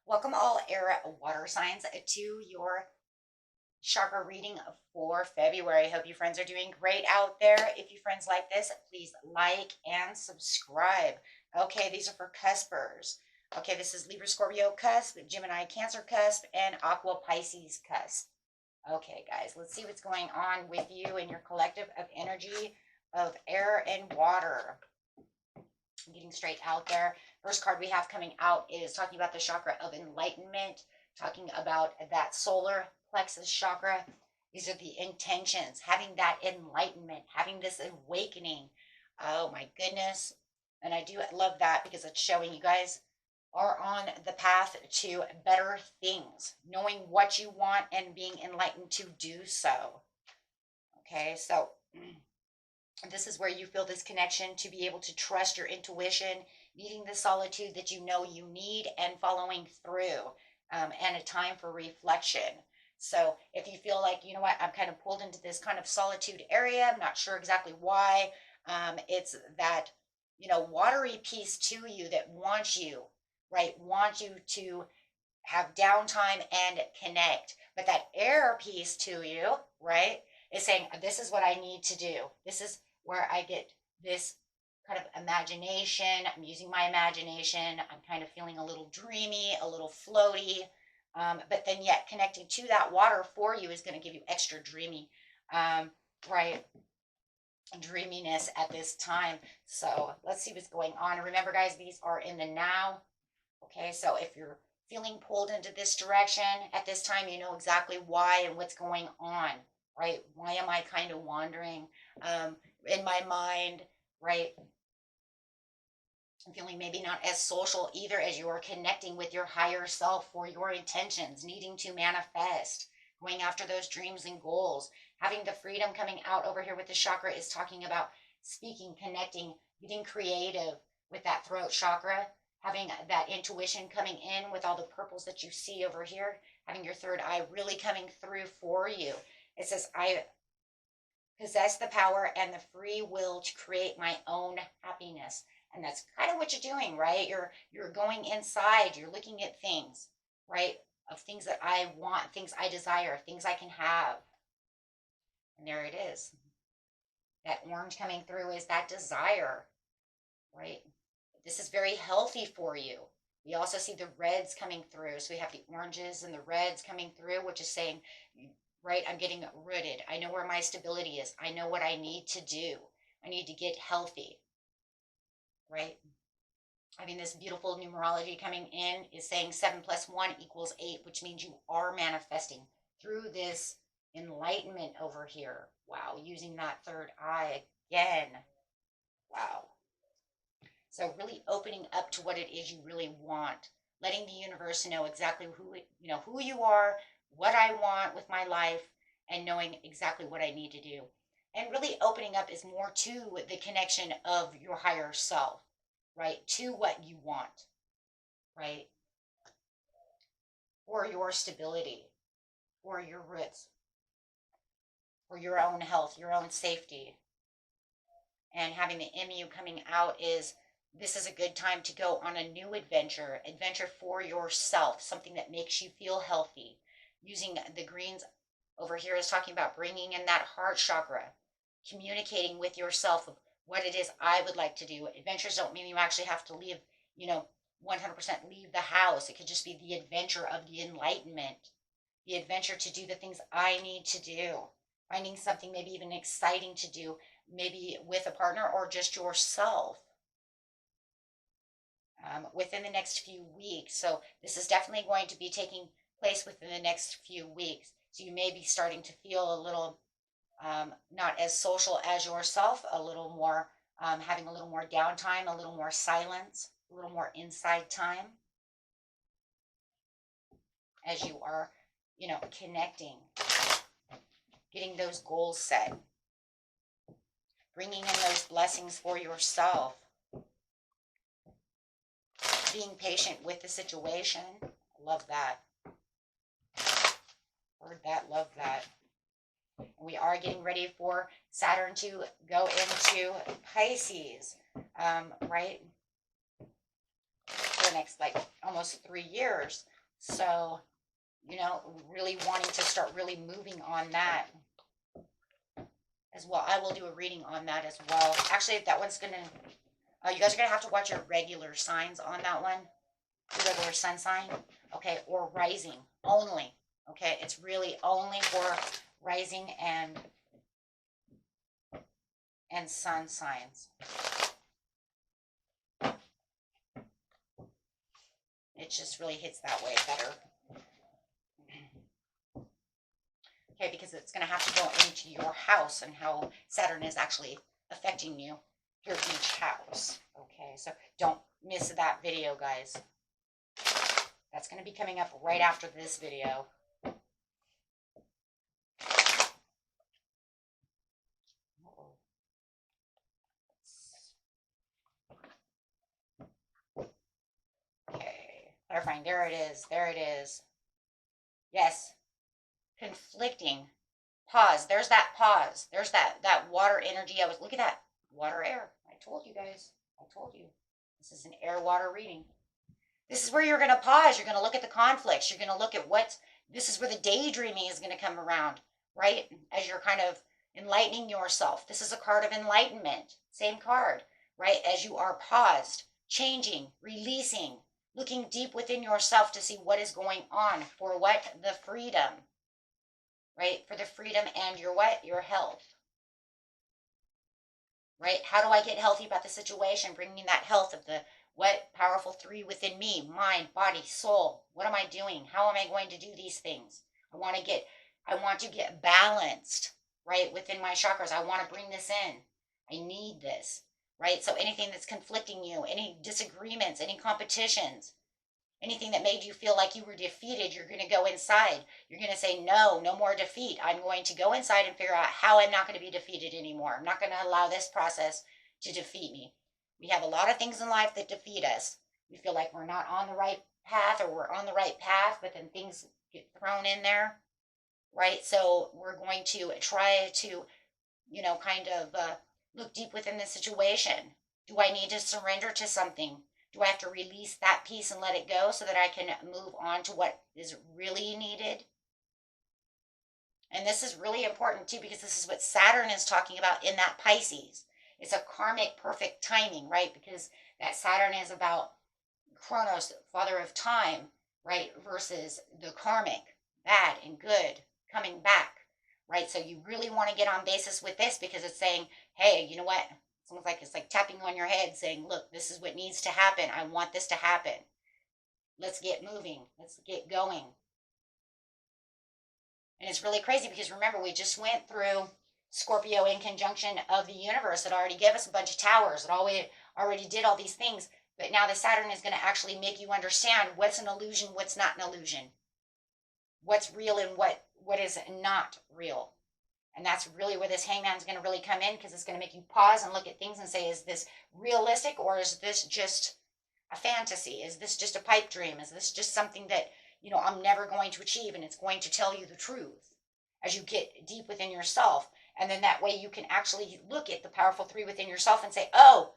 Welcome all air water signs to your chakra reading for February. Hope you friends are doing great out there. If you friends like this, please like and subscribe. Okay, these are for cuspers. Okay, this is Libra Scorpio cusp, Gemini Cancer cusp, and Aqua Pisces cusp. Okay, guys, let's see what's going on with you and your collective of energy of air and water. I'm getting straight out there. First card we have coming out is talking about the chakra of enlightenment, talking about that solar plexus chakra. These are the intentions, having that enlightenment, having this awakening. Oh my goodness. And I do love that because it's showing you guys are on the path to better things, knowing what you want and being enlightened to do so. Okay, so this is where you feel this connection to be able to trust your intuition, needing the solitude that you know you need, and following through, and a time for reflection. So if you feel like, you know what, I'm kind of pulled into this kind of solitude area, I'm not sure exactly why, it's that, watery piece to you that wants you, right, wants you to have downtime and connect. But that air piece to you, right, is saying, this is what I need to do. This is where I get this kind of imagination. I'm using my imagination. I'm kind of feeling a little dreamy, a little floaty. But then yet connecting to that water for you is going to give you extra dreamy, right? Dreaminess at this time. So let's see what's going on. Remember, guys, these are in the now. Okay, so if you're feeling pulled into this direction at this time, you know exactly why and what's going on, right? Why am I kind of wandering in my mind, right? I'm feeling maybe not as social either as you are connecting with your higher self for your intentions, needing to manifest, going after those dreams and goals, having the freedom coming out over here with the chakra is talking about speaking, connecting, getting creative with that throat chakra, having that intuition coming in with all the purples that you see over here, having your third eye really coming through for you. It says, I possess the power and the free will to create my own happiness. And that's kind of what you're doing, right? You're going inside, you're looking at things, right? Of things that I want, things I desire, things I can have. And there it is. That orange coming through is that desire, right? This is very healthy for you. We also see the reds coming through. So we have the oranges and the reds coming through, which is saying, right, I'm getting rooted. I know where my stability is. I know what I need to do. I need to get healthy, right? Having this beautiful numerology coming in is saying 7 plus 1 equals 8, which means you are manifesting through this enlightenment over here. Wow, using that third eye again. Wow. So really opening up to what it is you really want, letting the universe know exactly who you are, what I want with my life, and knowing exactly what I need to do. And really opening up is more to the connection of your higher self, right? To what you want, right? For your stability, for your roots, for your own health, your own safety. And having the MU coming out is this is a good time to go on a new adventure for yourself, something that makes you feel healthy. Using the greens over here is talking about bringing in that heart chakra, communicating with yourself of what it is I would like to do. Adventures don't mean you actually have to leave, 100% leave the house. It could just be the adventure of the enlightenment, the adventure to do the things I need to do, finding something maybe even exciting to do, maybe with a partner or just yourself. Within the next few weeks. So this is definitely going to be taking place within the next few weeks. So you may be starting to feel a little not as social as yourself, a little more having a little more downtime, a little more silence, a little more inside time as you are, connecting, getting those goals set, bringing in those blessings for yourself, being patient with the situation. Love that. Heard that, love that. We are getting ready for Saturn to go into Pisces, right? For the next, almost 3 years. So, you know, really wanting to start really moving on that as well. I will do a reading on that as well. Actually, that one's gonna, you guys are gonna have to watch your regular signs on that one. The regular sun sign, okay, or rising only. Okay, it's really only for rising and sun signs. It just really hits that way better. Okay, because it's going to have to go into your house and how Saturn is actually affecting you, your each house. Okay, so don't miss that video, guys. That's going to be coming up right after this video. Okay, clarifying. There it is. There it is. Yes. Conflicting. Pause. There's that pause. There's that water energy. Look at that. Water, air. I told you guys. I told you. This is an air water reading. This is where you're going to pause. You're going to look at the conflicts. You're going to look at this is where the daydreaming is going to come around, right? As you're kind of enlightening yourself. This is a card of enlightenment. Same card, right? As you are paused, changing, releasing, looking deep within yourself to see what is going on for what? The freedom, right? For the freedom and your what? Your health, right? How do I get healthy about the situation? Bringing that health of the what powerful three within me, mind, body, soul. What am I doing? How am I going to do these things? I want to get balanced, right? Within my chakras. I want to bring this in. I need this, right? So anything that's conflicting you, any disagreements, any competitions, anything that made you feel like you were defeated, you're going to go inside. You're going to say, no, no more defeat. I'm going to go inside and figure out how I'm not going to be defeated anymore. I'm not going to allow this process to defeat me. We have a lot of things in life that defeat us. We feel like we're not on the right path or we're on the right path, but then things get thrown in there, right? So we're going to try to, you know, kind of look deep within the situation. Do I need to surrender to something? Do I have to release that piece and let it go so that I can move on to what is really needed? And this is really important too, because this is what Saturn is talking about in that Pisces. It's a karmic perfect timing, right? Because that Saturn is about Chronos, father of time, right? Versus the karmic, bad and good, coming back, right? So you really want to get on basis with this because it's saying, hey, you know what? It's almost like it's like tapping on your head saying, look, this is what needs to happen. I want this to happen. Let's get moving. Let's get going. And it's really crazy because remember, we just went through Scorpio in conjunction of the universe. It already gave us a bunch of towers. It already did all these things. But now the Saturn is going to actually make you understand what's an illusion, what's not an illusion. What's real and what is not real. And that's really where this hangman is going to really come in, because it's going to make you pause and look at things and say, is this realistic or is this just a fantasy? Is this just a pipe dream? Is this just something that, you know, I'm never going to achieve, and it's going to tell you the truth as you get deep within yourself. And then that way you can actually look at the powerful three within yourself and say, oh,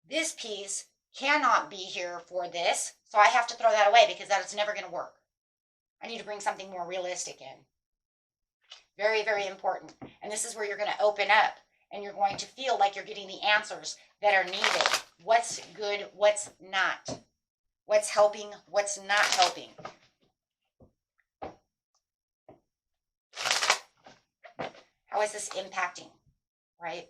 this piece cannot be here for this, so I have to throw that away because that is never going to work. I need to bring something more realistic in. Very, very important. And this is where you're going to open up and you're going to feel like you're getting the answers that are needed. What's good, what's not. What's helping, what's not helping. How is this impacting, right?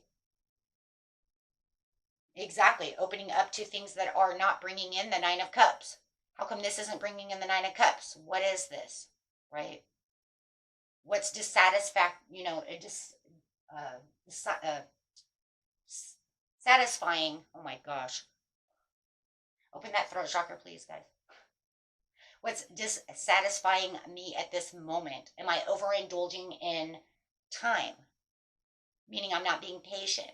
Exactly. Opening up to things that are not bringing in the Nine of Cups. How come this isn't bringing in the Nine of Cups? What is this, right? What's satisfying? Oh my gosh. Open that throat chakra, please, guys. What's dissatisfying me at this moment? Am I overindulging in time? Meaning I'm not being patient.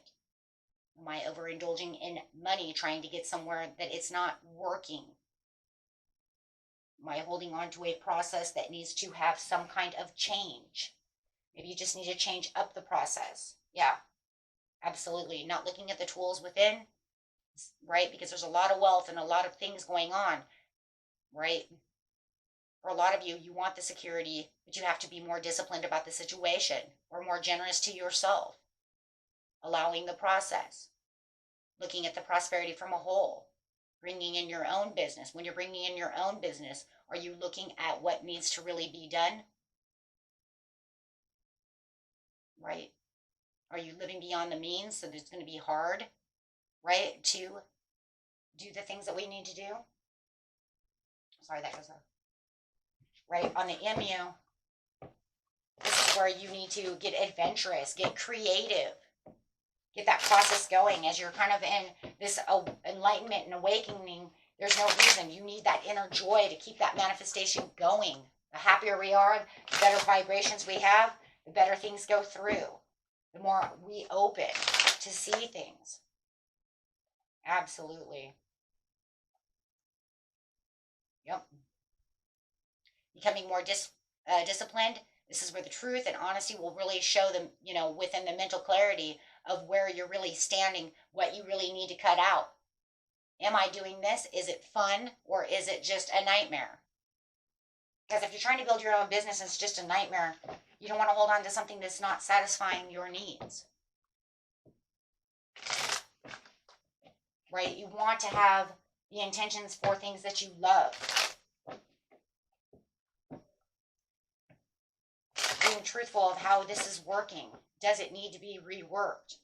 Am I overindulging in money, trying to get somewhere that it's not working? Am I holding on to a process that needs to have some kind of change? Maybe you just need to change up the process. Yeah, absolutely. Not looking at the tools within, right? Because there's a lot of wealth and a lot of things going on, right? For a lot of you, you want the security, but you have to be more disciplined about the situation or more generous to yourself, allowing the process, looking at the prosperity from a whole, bringing in your own business. When you're bringing in your own business, are you looking at what needs to really be done? Right? Are you living beyond the means so that it's going to be hard, right, to do the things that we need to do? Sorry, that goes up. Right? On the MU, this is where you need to get adventurous, get creative, get that process going as you're kind of in this enlightenment and awakening. There's no reason. You need that inner joy to keep that manifestation going. The happier we are, the better vibrations we have, the better things go through. The more we open to see things. Absolutely. Yep. Becoming more disciplined. This is where the truth and honesty will really show them, within the mental clarity of where you're really standing, what you really need to cut out. Am I doing this? Is it fun or is it just a nightmare? Because if you're trying to build your own business and it's just a nightmare, you don't want to hold on to something that's not satisfying your needs. Right? You want to have the intentions for things that you love. Being truthful of how this is working. Does it need to be reworked?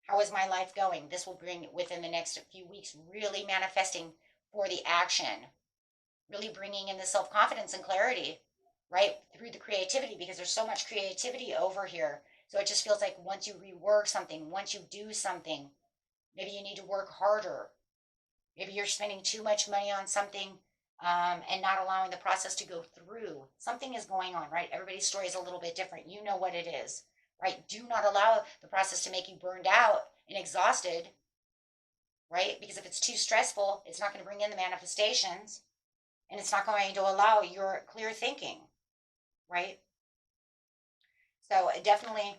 How is my life going? This will bring within the next few weeks really manifesting for the action. Really bringing in the self-confidence and clarity, right? Through the creativity, because there's so much creativity over here. So it just feels like once you rework something, once you do something, maybe you need to work harder. Maybe you're spending too much money on something and not allowing the process to go through. Something is going on, right? Everybody's story is a little bit different. You know what it is, right? Do not allow the process to make you burned out and exhausted, right? Because if it's too stressful, it's not going to bring in the manifestations and it's not going to allow your clear thinking, right? So definitely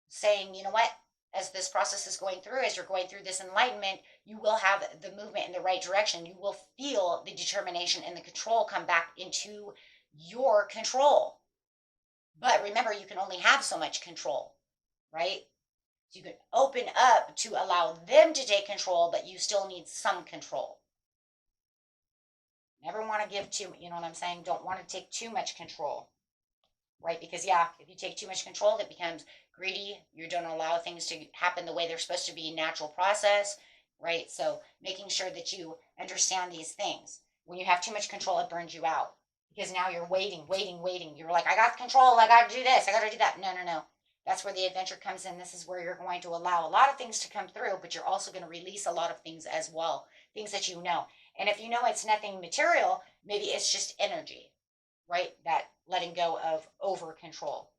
saying, you know what? As this process is going through, as you're going through this enlightenment, you will have the movement in the right direction. You will feel the determination and the control come back into your control. But remember, you can only have so much control, right? So you can open up to allow them to take control, but you still need some control. Never want to give too, you know what I'm saying? Don't want to take too much control, right? Because yeah, if you take too much control, it becomes greedy. You don't allow things to happen the way they're supposed to be, natural process, right? So making sure that you understand these things. When you have too much control, it burns you out because now you're waiting. You're like, I got control. I got to do this. I got to do that. No. That's where the adventure comes in. This is where you're going to allow a lot of things to come through, but you're also going to release a lot of things as well. Things that you know. And if you know it's nothing material, maybe it's just energy, right? That letting go of over control.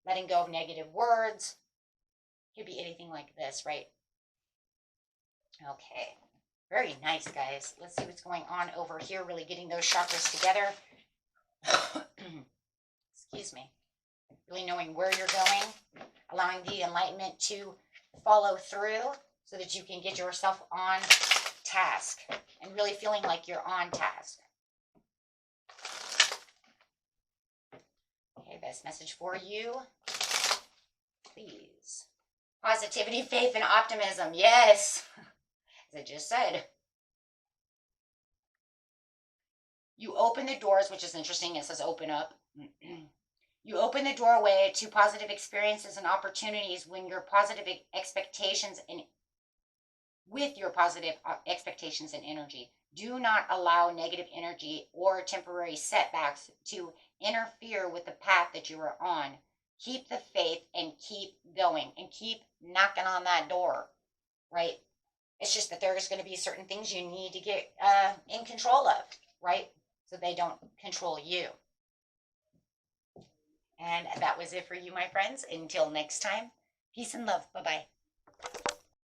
Letting go of negative words. Could be anything like this, right? Okay. Very nice, guys. Let's see what's going on over here. Really getting those chakras together. Excuse me. Really knowing where you're going. Allowing the enlightenment to follow through so that you can get yourself on task. And really feeling like you're on task. Okay, best message for you. Please. Positivity, faith, and optimism. Yes. As I just said. You open the doors, which is interesting. It says open up. You open the doorway to positive experiences and opportunities when your positive expectations and with your positive expectations and energy. Do not allow negative energy or temporary setbacks to interfere with the path that you are on. Keep the faith and keep going and keep knocking on that door, right? It's just that there's going to be certain things you need to get in control of, right? So they don't control you. And that was it for you, my friends. Until next time, peace and love. Bye-bye.